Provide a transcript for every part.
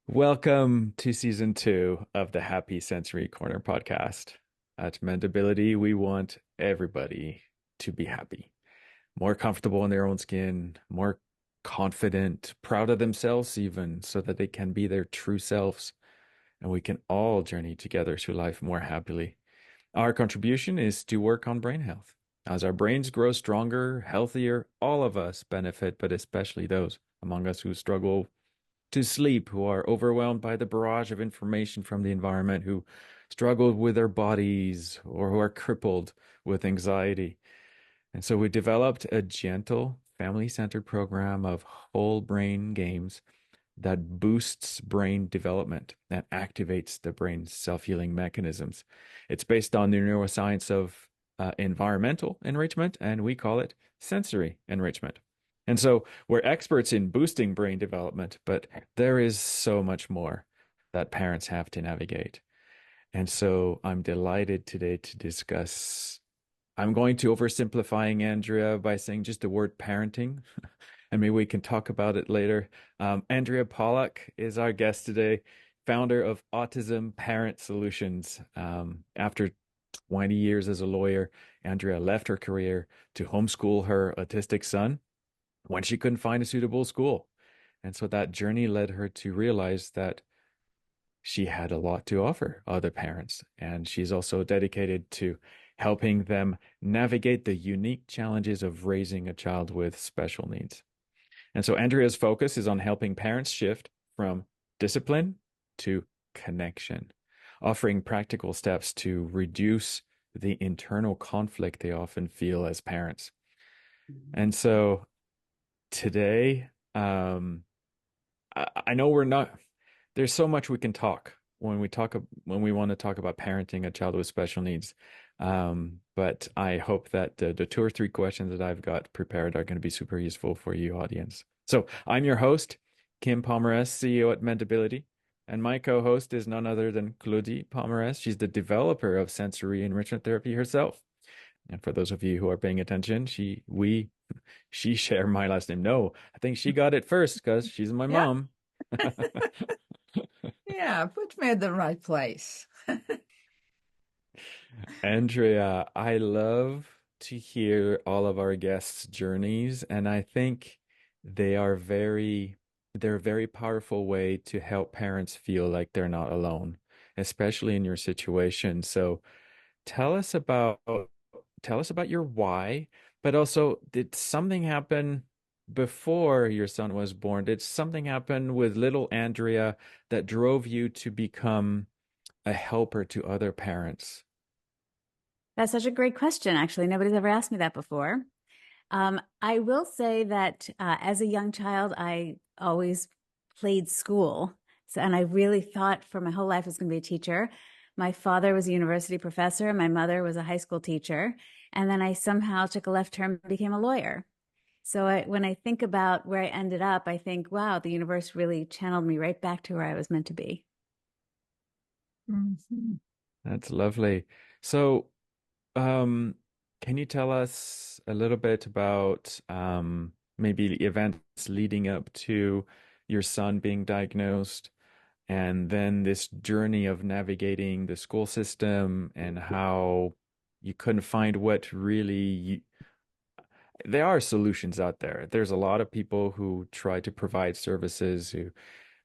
Welcome to season 2 of the Happy Sensory Corner podcast. At Mendability, we want everybody to be happy, more comfortable in their own skin, more confident, proud of themselves, even so that they can be their true selves. And we can all journey together through life more happily. Our contribution is to work on brain health. As our brains grow stronger, healthier, all of us benefit, but especially those among us who struggle to sleep, who are overwhelmed by the barrage of information from the environment, who struggle with their bodies, or who are crippled with anxiety. And so we developed a gentle, family centered program of whole brain games that boosts brain development and activates the brain's self healing mechanisms. It's based on the neuroscience of environmental enrichment, and we call it sensory enrichment. And so we're experts in boosting brain development, but there is so much more that parents have to navigate. And so I'm delighted today to discuss. I'm going to oversimplifying Andrea by saying just the word parenting, and maybe we can talk about it later. Andrea Pollack is our guest today, founder of Autism Parent Solutions. After 20 years as a lawyer, Andrea left her career to homeschool her autistic son when she couldn't find a suitable school. And so that journey led her to realize that she had a lot to offer other parents. And she's also dedicated to helping them navigate the unique challenges of raising a child with special needs. And so Andrea's focus is on helping parents shift from discipline to connection, offering practical steps to reduce the internal conflict they often feel as parents. And so today, I know we're not, there's so much we can talk when we want to talk about parenting a child with special needs. But I hope that the two or three questions that I've got prepared are going to be super useful for you, audience. So I'm your host, Kim Pomeres, CEO at Mendability, and my co-host is none other than Claudie Pomeres. She's the developer of sensory enrichment therapy herself. And for those of you who are paying attention, she share my last name. No, I think she got it first because she's my Yeah, mom. yeah, put me in the right place. Andrea, I love to hear all of our guests' journeys, and I think they are they're a very powerful way to help parents feel like they're not alone, especially in your situation. So tell us about tell us about your why, but also did something happen before your son was born? Did something happen with little Andrea that drove you to become a helper to other parents? That's such a great question. Actually, nobody's ever asked me that before. I will say that as a young child, I always played school. So, and I really thought for my whole life I was going to be a teacher. My father was a university professor, and my mother was a high school teacher. And then I somehow took a left turn and became a lawyer. So when I think about where I ended up, I think, wow, the universe really channeled me right back to where I was meant to be. Mhm. That's lovely. So, um, can you tell us a little bit about maybe the events leading up to your son being diagnosed and then this journey of navigating the school system and how you couldn't find what really there are solutions out there. There's a lot of people who try to provide services who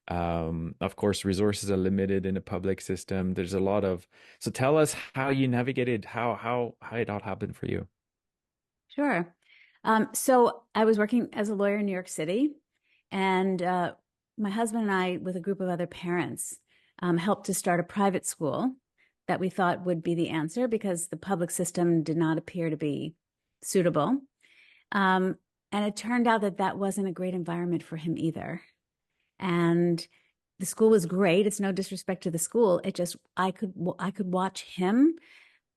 of course, resources are limited in the public system. There's a lot of, so tell us how you navigated, how it all happened for you. Sure. So I was working as a lawyer in New York City, and my husband and I, with a group of other parents, helped to start a private school that we thought would be the answer because the public system did not appear to be suitable. And it turned out that that wasn't a great environment for him either. And the school was great. It's no disrespect to the school. It just I could watch him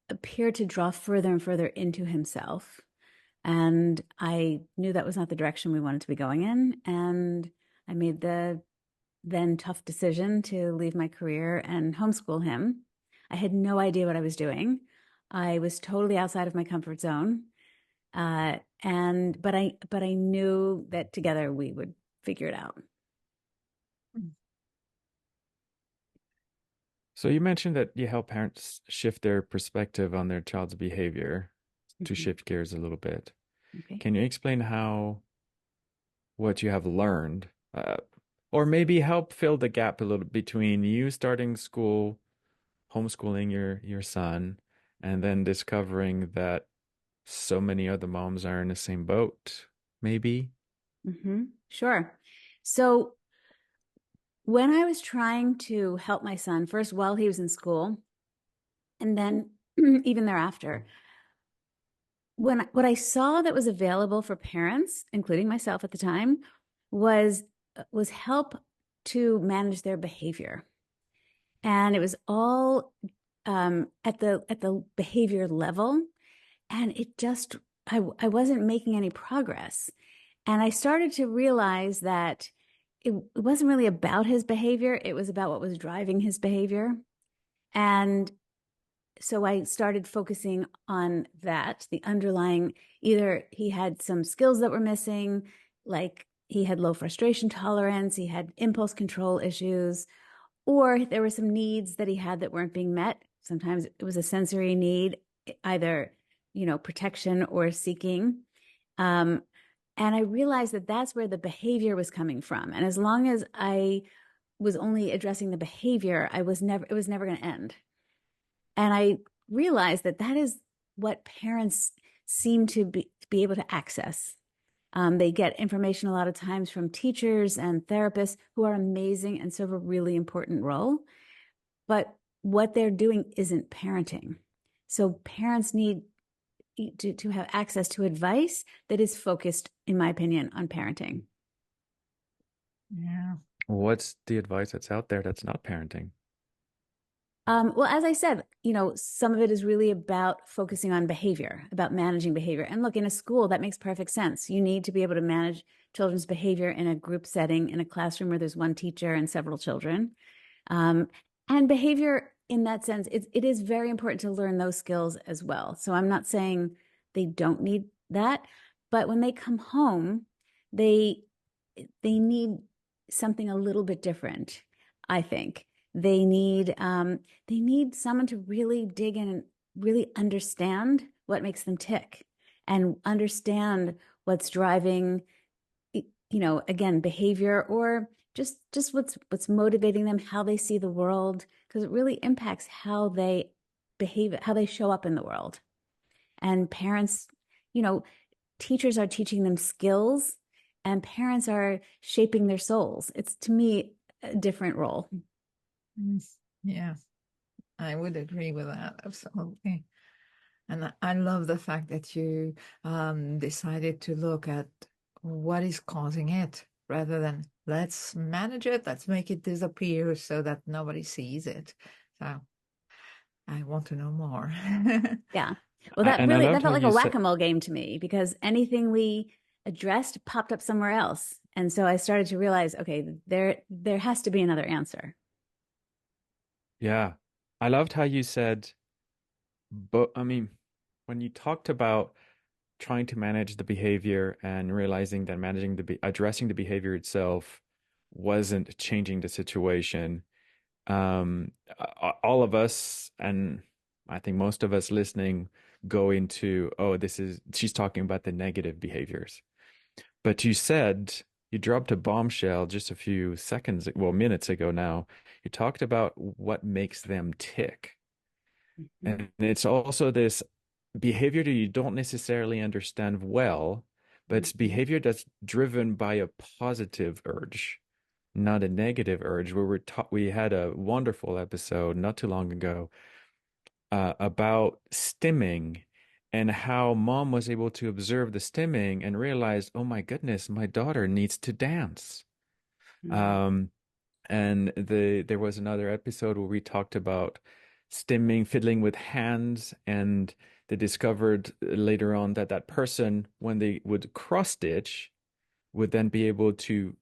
appear to draw further and further into himself. And I knew that was not the direction we wanted to be going in. And I made the then tough decision to leave my career and homeschool him. I had no idea what I was doing. I was totally outside of my comfort zone. But I knew that together we would figure it out. So you mentioned that you help parents shift their perspective on their child's behavior to Mhm. shift gears a little bit. Okay. Can you explain how what you have learned, or maybe help fill the gap a little between you starting school, homeschooling your son, and then discovering that so many other moms are in the same boat, maybe? Sure. So when I was trying to help my son, first while he was in school, and then even thereafter, when what I saw that was available for parents, including myself at the time, was was help to manage their behavior, and it was all at the behavior level, and it just I wasn't making any progress, and I started to realize that it wasn't really about his behavior; it was about what was driving his behavior, and so I started focusing on that, the underlying, either he had some skills that were missing, like he had low frustration tolerance, he had impulse control issues, or there were some needs that he had that weren't being met. Sometimes it was a sensory need, either, protection or seeking. Um, and I realized that that's where the behavior was coming from. And as long as I was only addressing the behavior, it was never going to end. And I realized that that is what parents seem to be able to access. They get information a lot of times from teachers and therapists who are amazing and serve a really important role. But what they're doing isn't parenting. So parents need to have access to advice that is focused, in my opinion, on parenting. Yeah. What's the advice that's out there that's not parenting? Well, as I said, some of it is really about focusing on behavior, about managing behavior. And look, in a school, that makes perfect sense. You need to be able to manage children's behavior in a group setting, in a classroom where there's one teacher and several children. Um, and behavior, in that sense, it is very important to learn those skills as well. So I'm not saying they don't need that, but when they come home, they they need something a little bit different, I think. They need someone to really dig in and really understand what makes them tick and understand what's driving, again, behavior, or just what's motivating them, how they see the world, because it really impacts how they behave, how they show up in the world. And parents, you know, teachers are teaching them skills and parents are shaping their souls. It's, to me, a different role. Mm. Yeah, I would agree with that. Absolutely. And I love the fact that you decided to look at what is causing it rather than let's manage it, let's make it disappear so that nobody sees it. So I want to know more. Yeah. Well, And I that loved how felt like a you said, whack-a-mole game to me, because anything we addressed popped up somewhere else. And so I started to realize, okay, there has to be another answer. yeah, I loved how you said, but I mean, when you talked about trying to manage the behavior and realizing that addressing the behavior itself wasn't changing the situation, all of us, and I think most of us listening, go into, oh, she's talking about the negative behaviors. But you dropped a bombshell just a few seconds, well, minutes ago now. You talked about what makes them tick. Mhm. And it's also this behavior that you don't necessarily understand well, but it's Mhm. behavior that's driven by a positive urge, not a negative urge. Where we had a wonderful episode not too long ago about stimming and how mom was able to observe the stimming and realize, oh my goodness, my daughter needs to dance. Mhm. Um, and there was another episode where we talked about stimming, fiddling with hands, and they discovered later on that that person, when they would cross stitch, would then be able to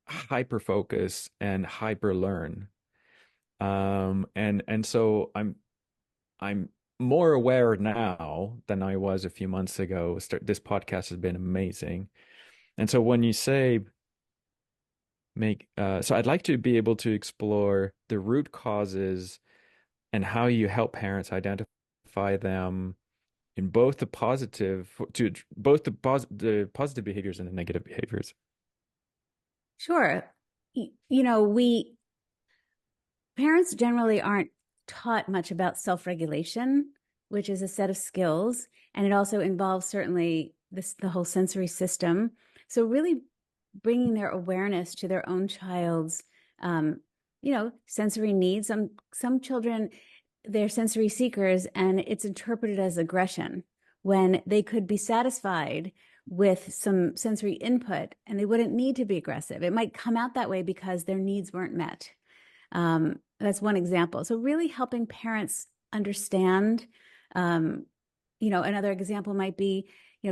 hyper focus and hyper learn. And so I'm more aware now than I was a few months ago. This podcast has been amazing. And so when you say So I'd like to be able to explore the root causes and how you help parents identify them in both the positive to both the positive behaviors and the negative behaviors. Sure. We parents generally aren't taught much about self-regulation, which is a set of skills, and it also involves certainly the whole sensory system. So really bringing their awareness to their own child's sensory needs. Some children, they're sensory seekers, and it's interpreted as aggression when they could be satisfied with some sensory input and they wouldn't need to be aggressive. It might come out that way because their needs weren't met. That's one example. So really helping parents understand. Another example might be,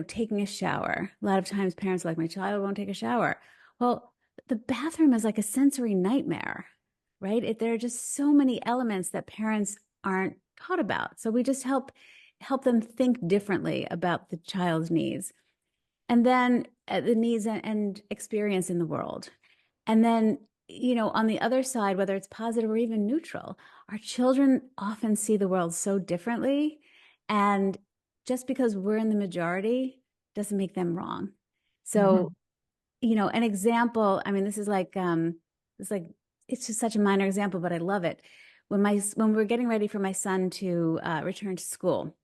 taking a shower. A lot of times parents are like, my child won't take a shower. Well, the bathroom is like a sensory nightmare, right? There are just so many elements that parents aren't taught about. So we just help them think differently about the child's needs. And then the needs and experience in the world. And then, on the other side, whether it's positive or even neutral, our children often see the world so differently. And just because we're in the majority doesn't make them wrong. So, Mhm. an example, I mean, it's just such a minor example, but I love it. When we were getting ready for my son to return to school,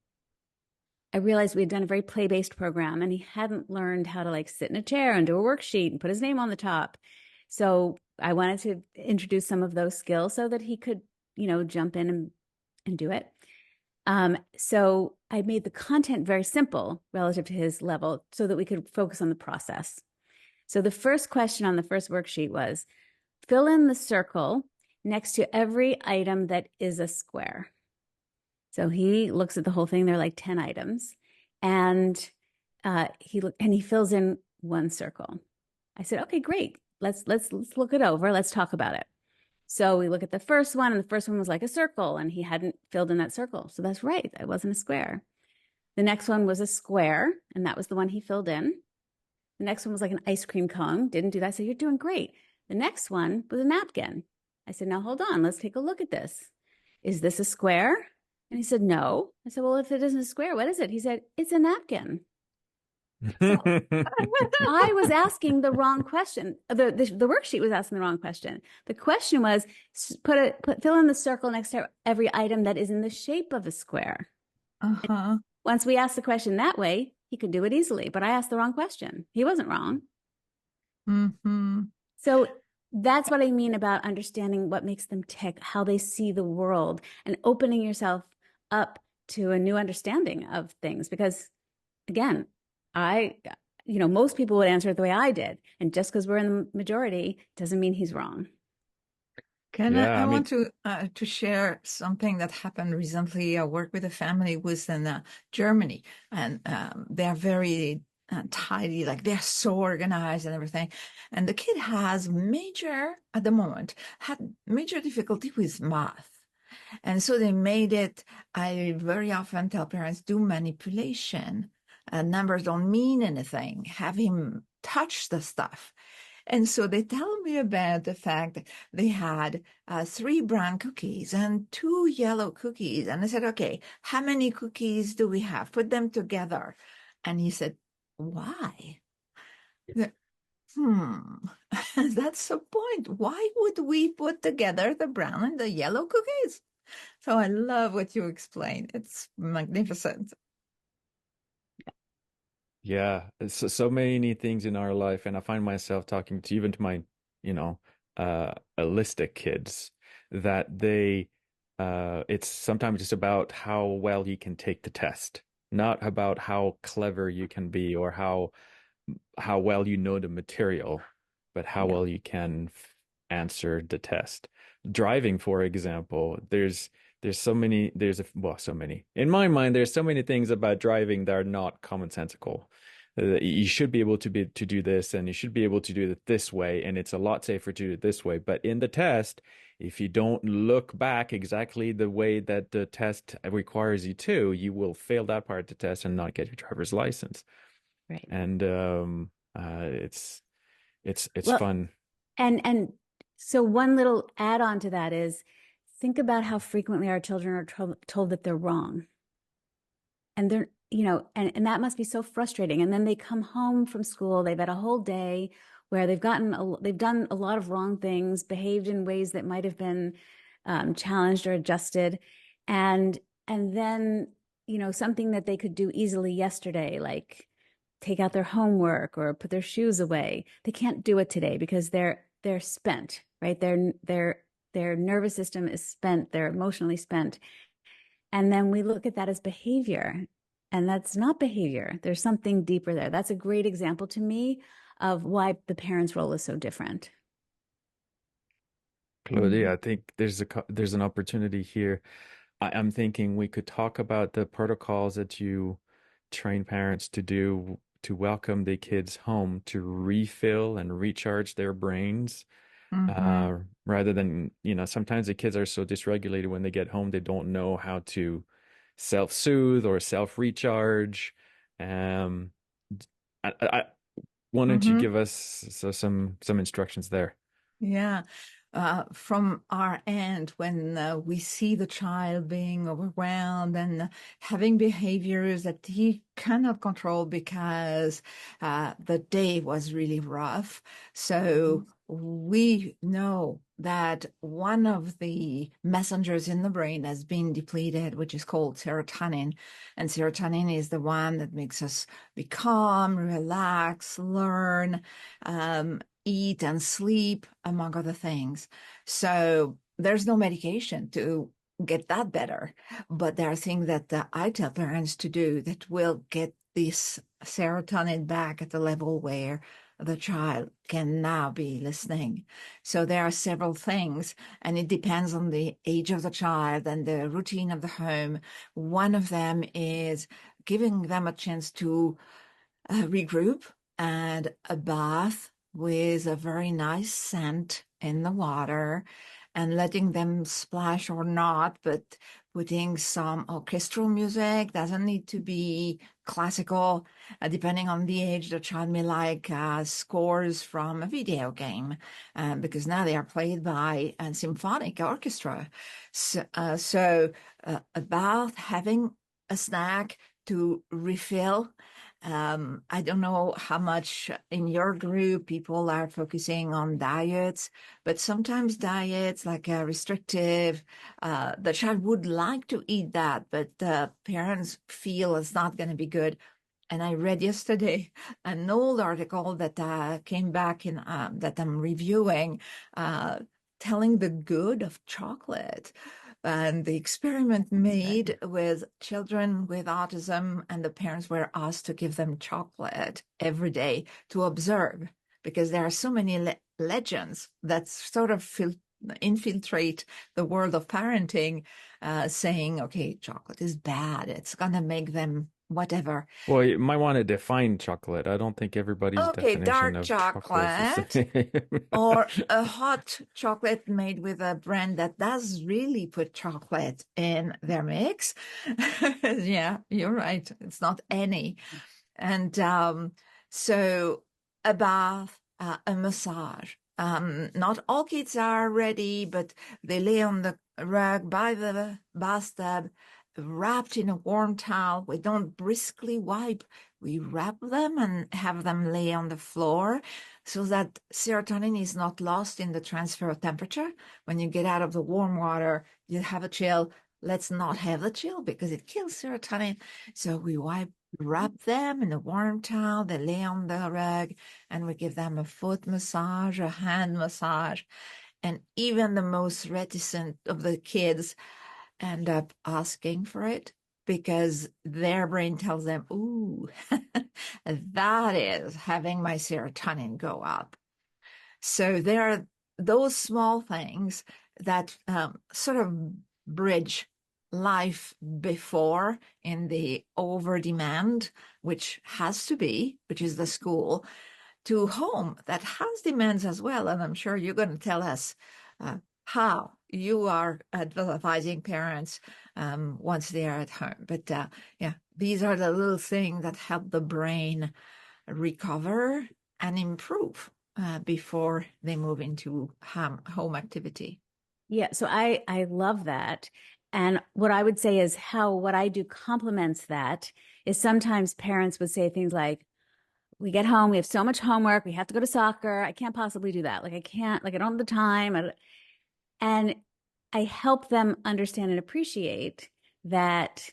I realized we had done a very play-based program and he hadn't learned how to like sit in a chair and do a worksheet and put his name on the top. So I wanted to introduce some of those skills so that he could, jump in and do it. So I made the content very simple relative to his level so that we could focus on the process. So the first question on the first worksheet was fill in the circle next to every item that is a square. So he looks at the whole thing. There are like 10 items. And he fills in one circle. I said, okay, great. Let's look it over. Let's talk about it. So we look at the first one, and the first one was like a circle, and he hadn't filled in that circle. So that's right. It wasn't a square. The next one was a square, and that was the one he filled in. The next one was like an ice cream cone. Didn't do that. So you're doing great. The next one was a napkin. I said, now hold on. Let's take a look at this. Is this a square? And he said, no. I said, well, if it isn't a square, what is it? He said, it's a napkin. So I was asking the wrong question. The worksheet was asking the wrong question. The question was fill in the circle next to every item that is in the shape of a square. Uh-huh. Once we asked the question that way, he could do it easily. But I asked the wrong question. He wasn't wrong. Hmm. So that's what I mean about understanding what makes them tick, how they see the world, and opening yourself up to a new understanding of things. Because again, most people would answer it the way I did. And just because we're in the majority doesn't mean he's wrong. Yeah, I I want mean, to share something that happened recently. I worked with a family who was in Germany, and they are very tidy, like they're so organized and everything. And the kid has major, at the moment, had major difficulty with math. And so they made it, I very often tell parents, do manipulation. Numbers don't mean anything. Have him touch the stuff. And so they tell me about the fact that they had three brown cookies and two yellow cookies. And I said, okay, how many cookies do we have? Put them together. And he said, why? Hmm, that's the point. Why would we put together the brown and the yellow cookies? So I love what you explained. It's magnificent. yeah, so many things in our life, and I find myself talking to even to my, you know, allistic kids that it's sometimes just about how well you can take the test, not about how clever you can be or how well you know the material, but how Yeah. well you can answer the test. Driving, for example, there's so many there's a well so many in my mind there's so many things about driving that are not commonsensical. You should be able to do this, and you should be able to do it this way, and it's a lot safer to do it this way. But in the test, if you don't look back exactly the way that the test requires you to, you will fail that part of the test and not get your driver's license. Right. And it's Well, fun. And so one little add-on to that is think about how frequently our children are told that they're wrong. And they're, and that must be so frustrating. And then they come home from school, they've had a whole day where they've done a lot of wrong things, behaved in ways that might have been challenged or adjusted. And then, something that they could do easily yesterday, like take out their homework or put their shoes away. They can't do it today because they're spent, right? Their nervous system is spent, they're emotionally spent. And then we look at that as behavior, and that's not behavior. There's something deeper there. That's a great example to me of why the parent's role is so different. Claudia, I think there's an opportunity here. I'm thinking we could talk about the protocols that you train parents to do to welcome the kids home to refill and recharge their brains. Mm-hmm. Rather than, sometimes the kids are so dysregulated when they get home, they don't know how to self-soothe or self-recharge. Um, why don't you Mm-hmm. give us some instructions there? Yeah. From our end, when we see the child being overwhelmed and having behaviors that he cannot control because the day was really rough. So we know that one of the messengers in the brain has been depleted, which is called serotonin. And serotonin is the one that makes us be calm, relax, learn. Eat and sleep, among other things. So there's no medication to get that better. But there are things that I tell parents to do that will get this serotonin back at the level where the child can now be listening. So there are several things, and it depends on the age of the child and the routine of the home. One of them is giving them a chance to regroup and a bath with a very nice scent in the water and letting them splash or not, but putting some orchestral music. Doesn't need to be classical. Depending on the age, the child may like scores from a video game because now they are played by a symphonic orchestra. So a bath, having a snack to refill. I don't know how much in your group people are focusing on diets, but sometimes diets like restrictive, the child would like to eat that, but parents feel it's not going to be good. And I read yesterday an old article that came back in that I'm reviewing, uh, telling the good of chocolate. And the experiment made with children with autism, and the parents were asked to give them chocolate every day to observe, because there are so many legends that sort of infiltrate the world of parenting, saying, okay, chocolate is bad. It's going to make them whatever. Well, you might want to define chocolate. I don't think everybody's Okay, definition dark of chocolate is the chocolate same. or a hot chocolate made with a brand that does really put chocolate in their mix. Yeah, you're right. It's not any. And so a bath, a massage. Not all kids are ready, but they lay on the rug by the bathtub, wrapped in a warm towel. We don't briskly wipe. We wrap them and have them lay on the floor so that serotonin is not lost in the transfer of temperature. When you get out of the warm water, you have a chill. Let's not have the chill because it kills serotonin. So we wrap them in a warm towel, they lay on the rug, and we give them a foot massage, a hand massage. And even the most reticent of the kids end up asking for it because their brain tells them, ooh, that is having my serotonin go up. So there are those small things that sort of bridge life before in the over demand, which has to be, which is the school, to home that has demands as well. And I'm sure you're going to tell us how you are advising parents once they are at home. But yeah, these are the little things that help the brain recover and improve. before they move into home activity. Yeah, so I love that. And what I would say is how what I do complements that is sometimes parents would say things like, we get home, we have so much homework, we have to go to soccer. I can't possibly do that. Like I can't, like I don't have the time. And I help them understand and appreciate that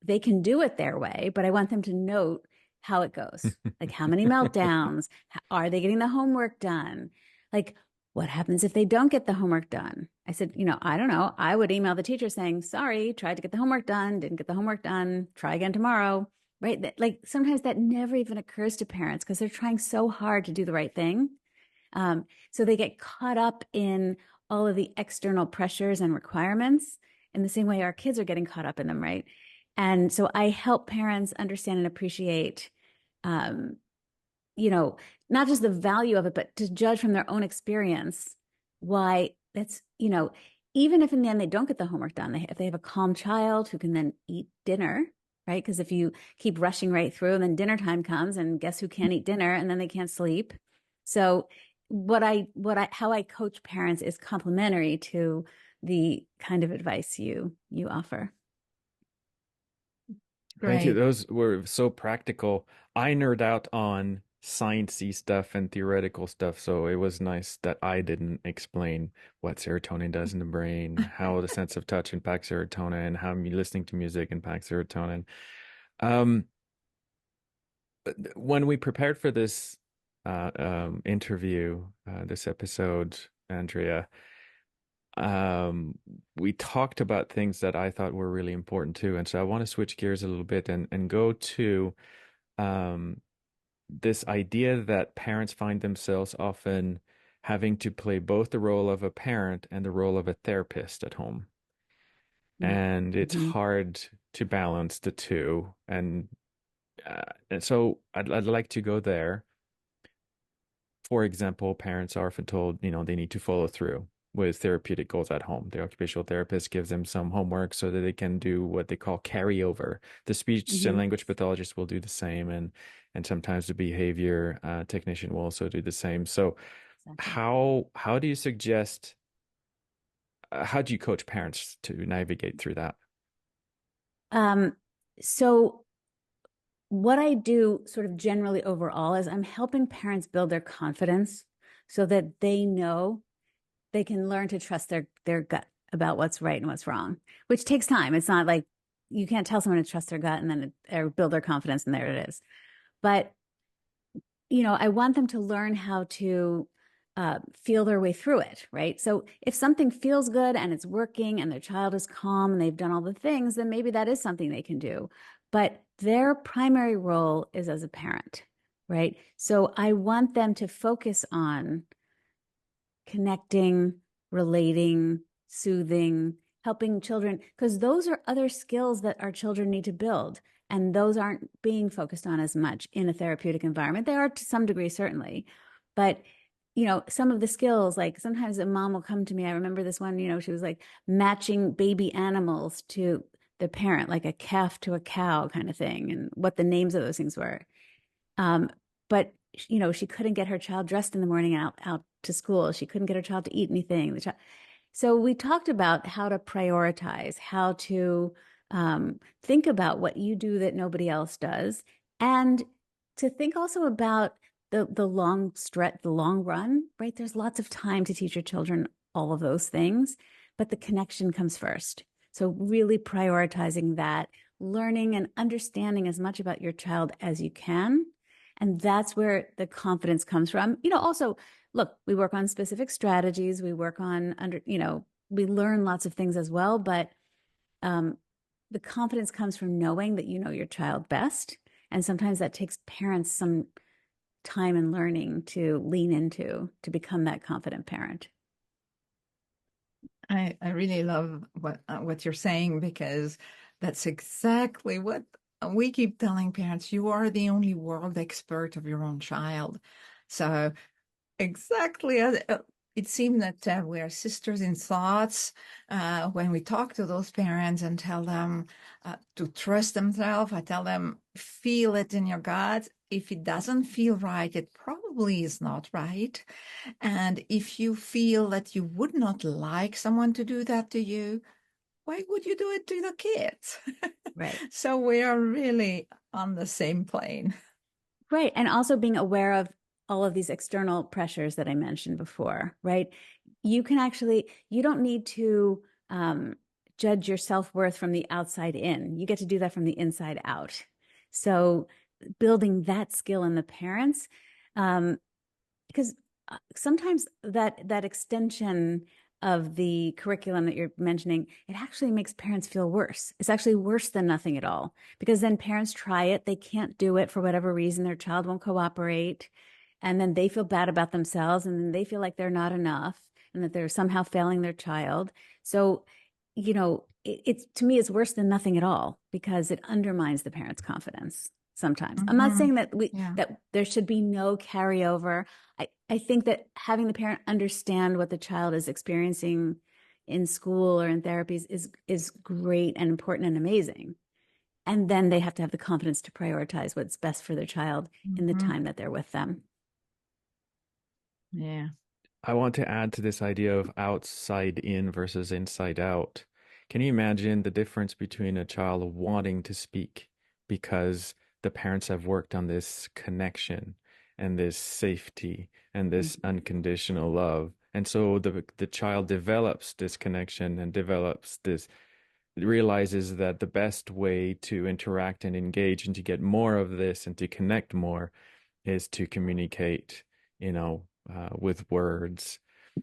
they can do it their way, but I want them to note how it goes. Like how many meltdowns? Are they getting the homework done? Like what happens if they don't get the homework done? I said, I don't know. I would email the teacher saying, sorry, tried to get the homework done, didn't get the homework done, try again tomorrow. Right. Like sometimes that never even occurs to parents because they're trying so hard to do the right thing. So they get caught up in all of the external pressures and requirements in the same way our kids are getting caught up in them, right? And so I help parents understand and appreciate, um, you know, not just the value of it, but to judge from their own experience why that's, even if in the end they don't get the homework done, if they have a calm child who can then eat dinner, right? Because if you keep rushing right through, and then dinner time comes, and guess who can't eat dinner, and then they can't sleep. So how I coach parents is complementary to the kind of advice you offer. Thank you. Great. Those were so practical. I nerd out on sciencey stuff and theoretical stuff, so it was nice that I didn't explain what serotonin does in the brain, how the sense of touch impacts serotonin, how listening to music impacts serotonin. Um, when we prepared for this interview, this episode, Andrea, um, we talked about things that I thought were really important too. And so I want to switch gears a little bit and go to um, this idea that parents find themselves often having to play both the role of a parent and the role of a therapist at home. And it's Mm-hmm. hard to balance the two. And so I'd like to go there. For example, parents are often told, they need to follow through with therapeutic goals at home. The occupational therapist gives them some homework so that they can do what they call carryover. The speech and Mm-hmm. language pathologist will do the same, and sometimes the behavior technician will also do the same. So, Exactly. how do you suggest? How do you coach parents to navigate through that? Um, so what I do sort of generally overall is I'm helping parents build their confidence so that they know they can learn to trust their gut about what's right and what's wrong, which takes time. It's not like you can't tell someone to trust their gut and then or build their confidence and there it is. But I want them to learn how to feel their way through it, right? So if something feels good and it's working and their child is calm and they've done all the things, then maybe that is something they can do. But their primary role is as a parent, right? So I want them to focus on connecting, relating, soothing, helping children, because those are other skills that our children need to build. And those aren't being focused on as much in a therapeutic environment. They are to some degree, certainly. But, some of the skills, like sometimes a mom will come to me. I remember this one, she was like matching baby animals to the parent, like a calf to a cow kind of thing, and what the names of those things were. But she couldn't get her child dressed in the morning and out to school. She couldn't get her child to eat anything. So we talked about how to prioritize, how to think about what you do that nobody else does, and to think also about the long stretch, the long run, right? There's lots of time to teach your children all of those things, but the connection comes first. So really prioritizing that, learning and understanding as much about your child as you can. And that's where the confidence comes from. Also, look, we work on specific strategies. We work on we learn lots of things as well, but um, the confidence comes from knowing that you know your child best. And sometimes that takes parents some time and learning to lean into to become that confident parent. I really love what you're saying, because that's exactly what we keep telling parents. You are the only world expert of your own child. So exactly, it seems that we are sisters in thoughts when we talk to those parents and tell them to trust themselves. I tell them, feel it in your gut. if it doesn't feel right, it probably is not right. And if you feel that you would not like someone to do that to you, why would you do it to the kids? Right. So we are really on the same plane. Right. And also being aware of all of these external pressures that I mentioned before, right? You can actually, you don't need to judge your self-worth from the outside in. You get to do that from the inside out. So building that skill in the parents, because sometimes that extension of the curriculum that you're mentioning, it actually makes parents feel worse. It's actually worse than nothing at all, because then parents try it, they can't do it for whatever reason, their child won't cooperate, and then they feel bad about themselves, and then they feel like they're not enough and that they're somehow failing their child. So, it's to me, it's worse than nothing at all because it undermines the parent's confidence sometimes. I'm not Mhm. saying that Yeah. that there should be no carryover. I think that having the parent understand what the child is experiencing in school or in therapies is great and important and amazing. And then they have to have the confidence to prioritize what's best for their child in the Mhm. time that they're with them. Yeah. I want to add to this idea of outside in versus inside out. Can you imagine the difference between a child wanting to speak because the parents have worked on this connection and this safety and this Mhm. unconditional love? And so the child develops this connection and develops this, realizes that the best way to interact and engage and to get more of this and to connect more is to communicate, with words.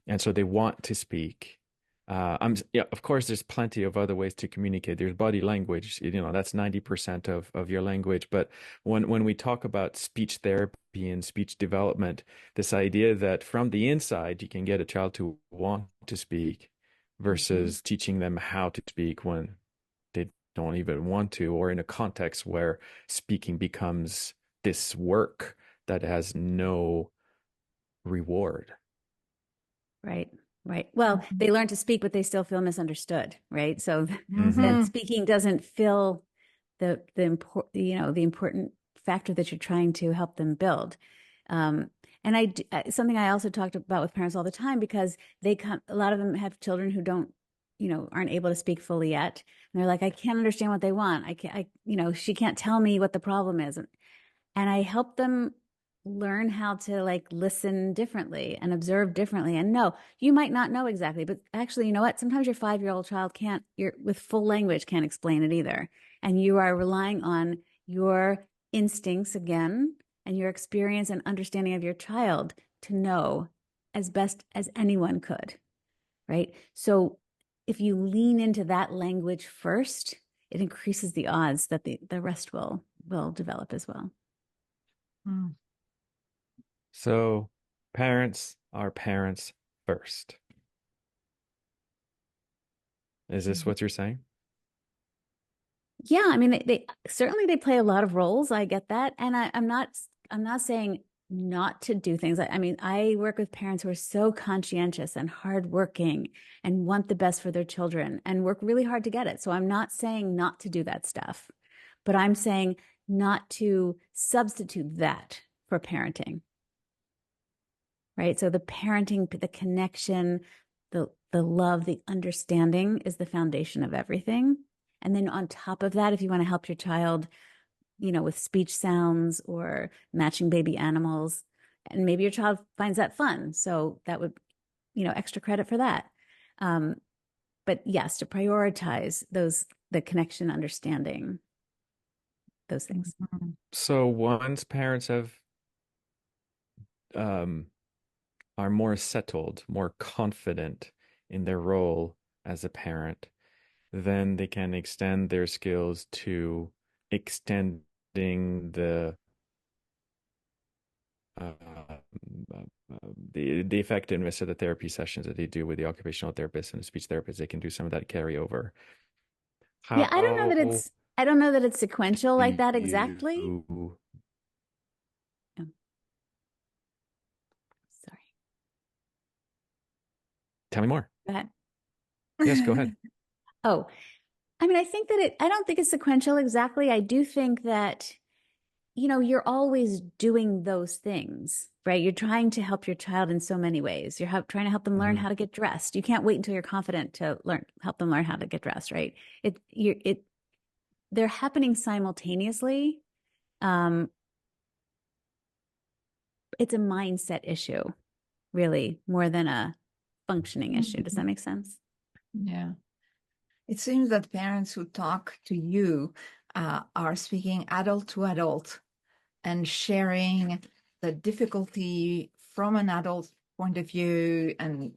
And so they want to speak. Yeah, of course, there's plenty of other ways to communicate. There's body language, that's 90% of your language. But when we talk about speech therapy and speech development, this idea that from the inside you can get a child to want to speak Mhm. versus teaching them how to speak when they don't even want to, or in a context where speaking becomes this work that has no reward. Right, right. Well, Mhm. they learn to speak, but they still feel misunderstood, right? So Hmm. then Mhm. speaking doesn't fill the important factor that you're trying to help them build. Um, and something I also talked about with parents all the time because a lot of them have children who don't, aren't able to speak fully yet. And they're like, I can't understand what they want. I can't, she can't tell me what the problem is. And I help them learn how to like listen differently and observe differently. And no, you might not know exactly, but actually, you know what? Sometimes your 5-year-old child you're with full language can't explain it either. And you are relying on your instincts again and your experience and understanding of your child to know as best as anyone could, right? So if you lean into that language first, it increases the odds that the rest will develop as well. Mm. So parents are parents first. Is this what you're saying? Yeah, I mean they certainly they play a lot of roles. I get that. And I'm not saying not to do things. I mean, I work with parents who are so conscientious and hardworking and want the best for their children and work really hard to get it. So I'm not saying not to do that stuff, but I'm saying not to substitute that for parenting, right? So the parenting, the connection, the love, the understanding is the foundation of everything. And then on top of that, if you want to help your child, with speech sounds or matching baby animals, and maybe your child finds that fun. So that would, extra credit for that. Um, but yes, to prioritize the connection, understanding, those things. Mhm. So once parents um, are more settled, more confident in their role as a parent, then they can extend their skills to extending uh, the effectiveness of the therapy sessions that they do with the occupational therapist and the speech therapist. They can do some of that carryover. Yeah, I don't know that How it's sequential do like that exactly. you Oh, sorry. tell me more? Go ahead. Yes, go ahead. Oh, I mean, I don't think it's sequential exactly. I do think that you're always doing those things, right? You're trying to help your child in so many ways. You're trying to help them learn Hmm. how to get dressed. You can't wait until you're confident to help them learn how to get dressed, right? They're happening simultaneously. Um, it's a mindset issue, really, more than a functioning issue. Does Mhm. that make sense? Yeah. It seems that parents who talk to you are speaking adult to adult and sharing the difficulty from an adult point of view and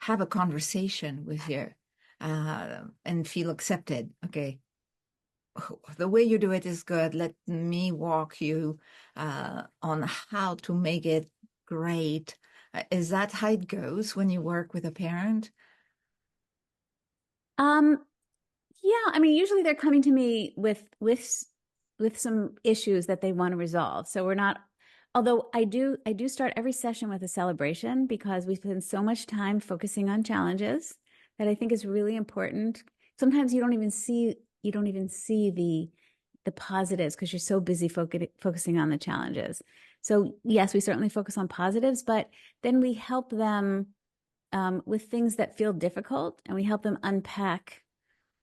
have a conversation with you and feel accepted. Okay, the way you do it is good. Let me walk you on how to make it great. Is that how it goes when you work with a parent? Um, Yeah, I mean, usually they're coming to me with some issues that they want to resolve. So we're not, although I do start every session with a celebration because we spend so much time focusing on challenges that I think is really important. Sometimes you don't even see the positives because you're so busy focusing on the challenges. So yes, we certainly focus on positives, but then we help them with things that feel difficult, and we help them unpack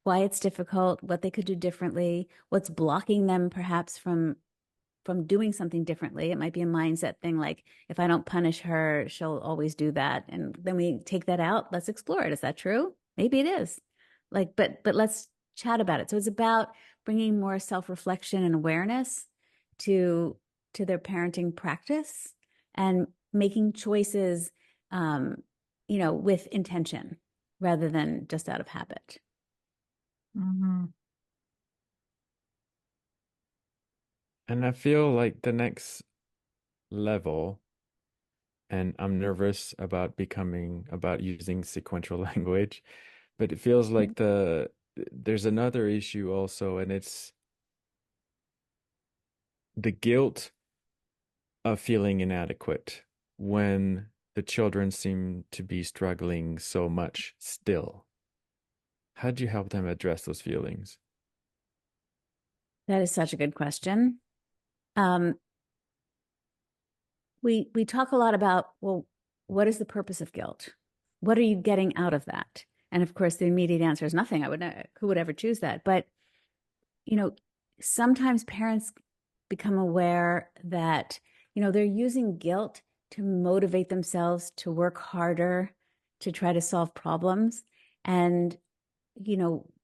why it's difficult, what they could do differently, what's blocking them perhaps from doing something differently. It might be a mindset thing like if I don't punish her, she'll always do that. And then we take that out. Let's explore it. Is that true? Maybe it is. Like, but let's chat about it. So it's about bringing more self-reflection and awareness to their parenting practice and making choices with intention rather than just out of habit. Mm-hmm. And I feel like the next level, and I'm nervous about using sequential language, but it feels like there's another issue also, and it's the guilt of feeling inadequate when the children seem to be struggling so much still. How do you help them address those feelings? That is such a good question. Um, we talk a lot about, well, what is the purpose of guilt? What are you getting out of that? And of course, the immediate answer is nothing. Who would ever choose that? But you know, sometimes parents become aware that they're using guilt to motivate themselves to work harder to try to solve problems, and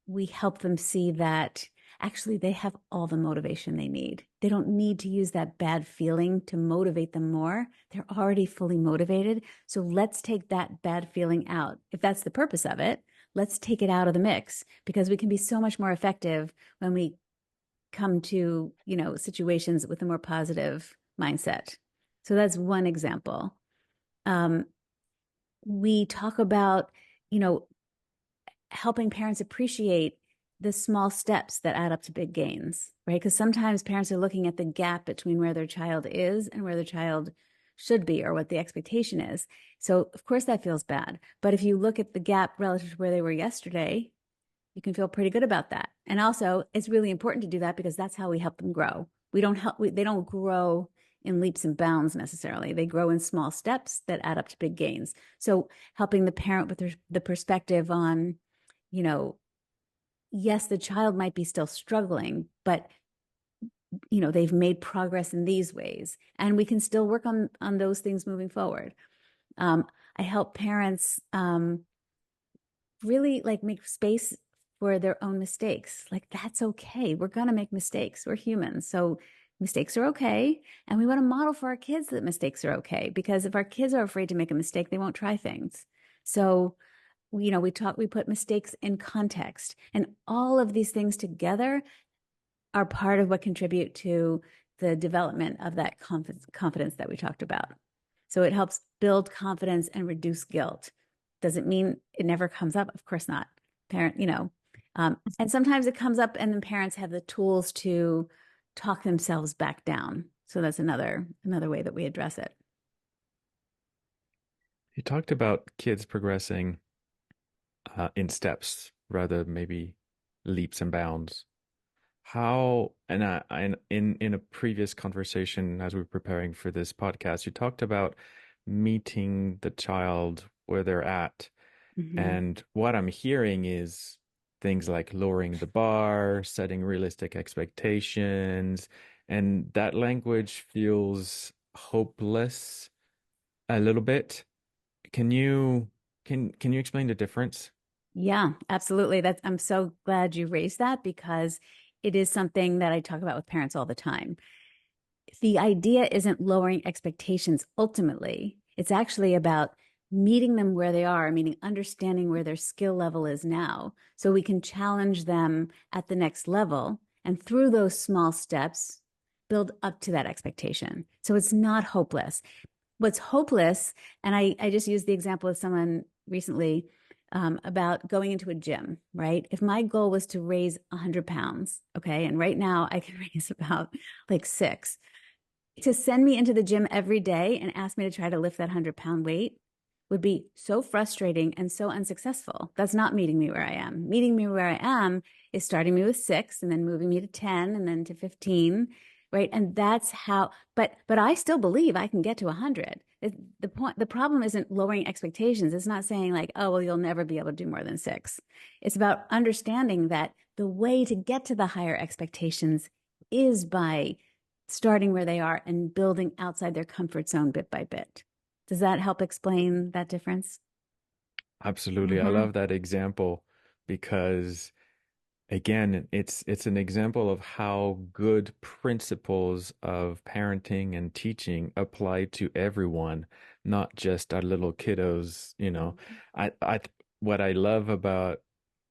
we help them see that actually they have all the motivation they need. They don't need to use that bad feeling to motivate them more. They're already fully motivated. So let's take that bad feeling out. If that's the purpose of it, let's take it out of the mix because we can be so much more effective when we come to, situations with a more positive mindset. So that's one example. Um, we talk about, you know, helping parents appreciate the small steps that add up to big gains, right? Because sometimes parents are looking at the gap between where their child is and where their child should be or what the expectation is. So, of course, that feels bad. But if you look at the gap relative to where they were yesterday, you can feel pretty good about that. And also, it's really important to do that because that's how we help them grow. They don't grow in leaps and bounds necessarily. They grow in small steps that add up to big gains. So, helping the parent with the perspective on, you know, yes, the child might be still struggling, but they've made progress in these ways, and we can still work on those things moving forward. I help parents really like make space for their own mistakes. Like that's okay. We're going to make mistakes. We're humans. So mistakes are okay. And we want to model for our kids that mistakes are okay because if our kids are afraid to make a mistake, they won't try things. So, we put mistakes in context and all of these things together are part of what contribute to the development of that confidence that we talked about. So it helps build confidence and reduce guilt. Does it mean it never comes up? Of course not. And sometimes it comes up, and then parents have the tools to talk themselves back down. So that's another way that we address it. You talked about kids progressing in steps rather maybe leaps and bounds. how and in a previous conversation as we were preparing for this podcast, you talked about meeting the child where they're at. Mm-hmm. And what I'm hearing is things like lowering the bar, setting realistic expectations, and that language feels hopeless a little bit. Can you can you explain the difference? Yeah, absolutely. I'm so glad you raised that because it is something that I talk about with parents all the time. The idea isn't lowering expectations ultimately. It's actually about meeting them where they are, meaning understanding where their skill level is now, so we can challenge them at the next level. And through those small steps, build up to that expectation. So it's not hopeless. What's hopeless, and I just used the example of someone recently about going into a gym, right? If my goal was to raise 100 pounds, okay, and right now I can raise about like six, to send me into the gym every day and ask me to try to lift that 100-pound weight would be so frustrating and so unsuccessful. That's not meeting me where I am. Meeting me where I am is starting me with six and then moving me to 10 and then to 15, right? And that's how, but I still believe I can get to 100. The problem isn't lowering expectations. It's not saying like, oh, well, you'll never be able to do more than six. It's about understanding that the way to get to the higher expectations is by starting where they are and building outside their comfort zone bit by bit. Does that help explain that difference? Absolutely. I Mm-hmm. love that example because again, it's an example of how good principles of parenting and teaching apply to everyone, not just our little kiddos, you know. I what I love about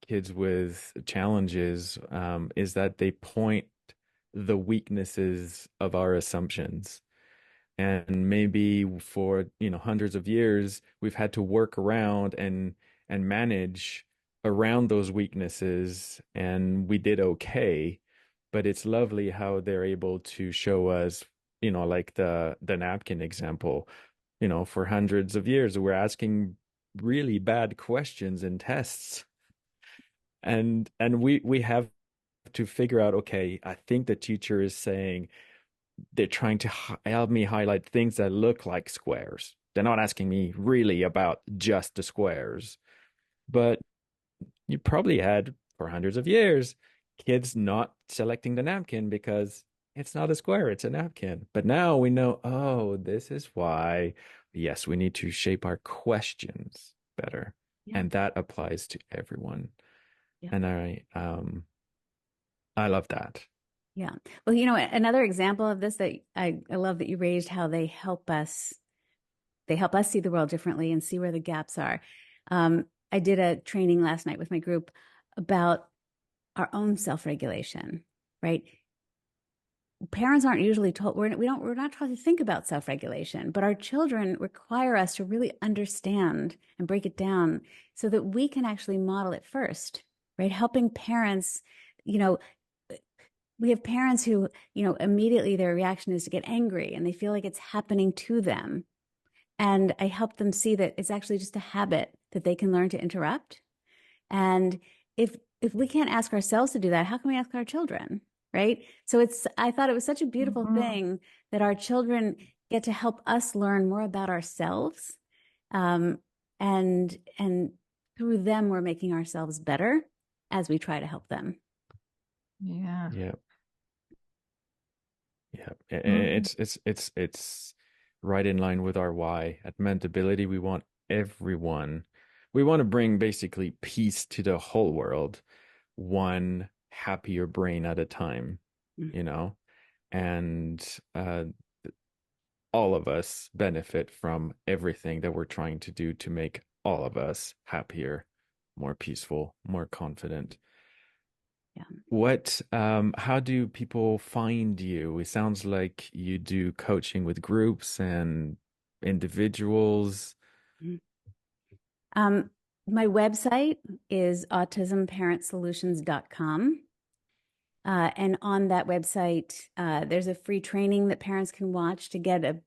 kids with challenges is that they point the weaknesses of our assumptions. And maybe for, hundreds of years, we've had to work around and manage around those weaknesses, and we did okay. But it's lovely how they're able to show us, like the napkin example, for hundreds of years, we're asking really bad questions in tests. And we have to figure out, okay, I think the teacher is saying they're trying to help me highlight things that look like squares. They're not asking me really about just the squares. But you probably had for hundreds of years kids not selecting the napkin because it's not a square, it's a napkin. But now we know, oh, this is why. Yes, we need to shape our questions better. Yeah. And that applies to everyone. Yeah. And I love that. Yeah. Well, another example of this that I love that you raised how they help us see the world differently and see where the gaps are. I did a training last night with my group about our own self-regulation, right? Parents aren't usually told we're not taught to think about self-regulation, but our children require us to really understand and break it down so that we can actually model it first, right? Helping parents, you know, we have parents who, immediately their reaction is to get angry and they feel like it's happening to them. And I help them see that it's actually just a habit that they can learn to interrupt. And if we can't ask ourselves to do that, how can we ask our children? Right. So I thought it was such a beautiful Mm-hmm. thing that our children get to help us learn more about ourselves. Um, and through them, we're making ourselves better as we try to help them. Yeah. Yeah. Yeah, Mm-hmm. it's right in line with our why. At Mentability, we want everyone. We want to bring basically peace to the whole world, one happier brain at a time, Mm. you know? And all of us benefit from everything that we're trying to do to make all of us happier, more peaceful, more confident. Yeah. How do people find you? It sounds like you do coaching with groups and individuals. Mm. Um, my website is autismparentsolutions.com. And on that website, there's a free training that parents can watch to get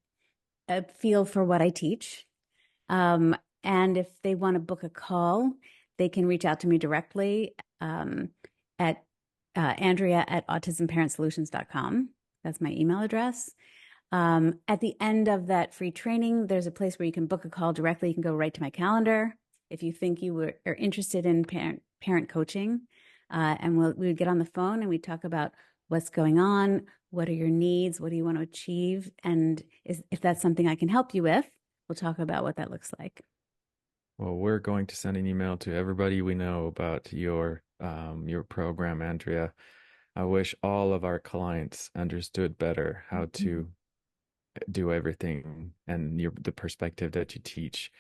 a feel for what I teach. Um, and if they want to book a call, they can reach out to me directly at Andrea at autismparentsolutions.com. That's my email address. At the end of that free training, there's a place where you can book a call directly. You can go right to my calendar if you think are interested in parent coaching. And we would get on the phone and we talk about what's going on, what are your needs, what do you want to achieve, and if that's something I can help you with, we'll talk about what that looks like. Well, we're going to send an email to everybody we know about your program, Andrea. I wish all of our clients understood better how to do everything and the perspective that you teach.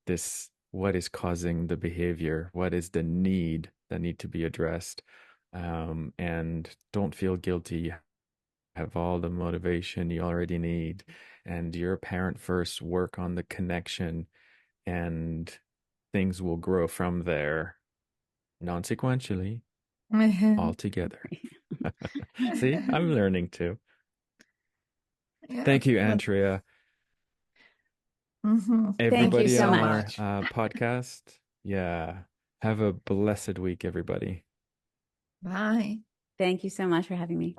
This, what is causing the behavior? What is the need that need to be addressed? And don't feel guilty. Have all the motivation you already need, and you're a parent first. Work on the connection, and things will grow from there, non-sequentially, all together. See, I'm learning too. Yeah. Thank you, Well, Andrea. Thank thank you you Everybody so so on much. our much. podcast, yeah, have a blessed week, everybody. Bye. Thank you so much for having me.